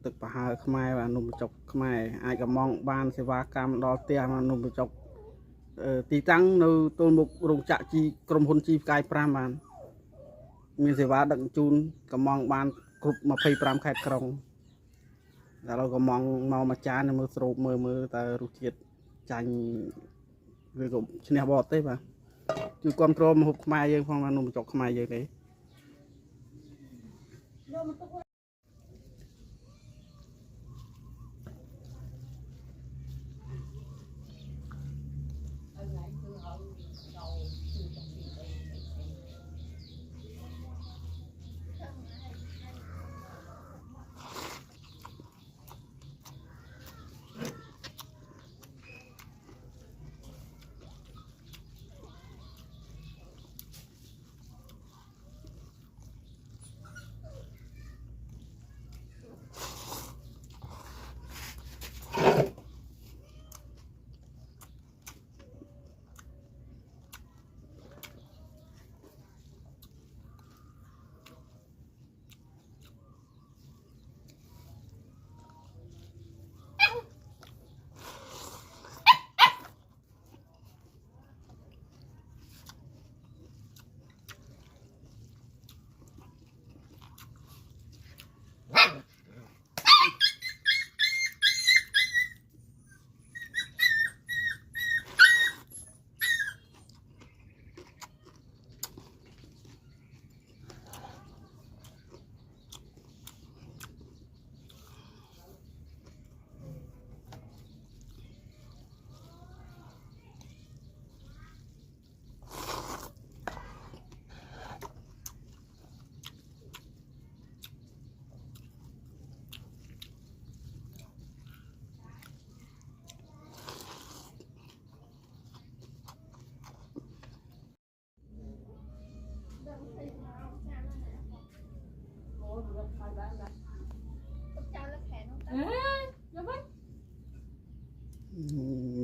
ตึกประหารขมายว่านุ่มจกขมายไอ้กับมองบ้านเสวากรรมดอเตียมานุ่มจกตีตั้งในตัวมุกโรงจักรจีกรมพลจีกายปรามบานมีเสวาดังจูนกับมองบ้านกรุบมาพยปรามแคดกรงแล้วเราก็มองเมามาจานในมือสรุปมือแต่รูเทียดจันหรือกับชนะบอดเต้ป่ะคือความโปรมาหุบขมายยังฟังมานุ่มจกขมายยังไง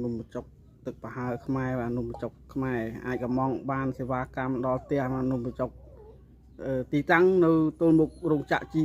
นุ่มจกตึกประหารขมายว่านุ่มจกขมายไอ้กับมองบ้านเสวากรรมดอเตียมานุ่มจกตีตั้งในตัวมุกโรงจักรจี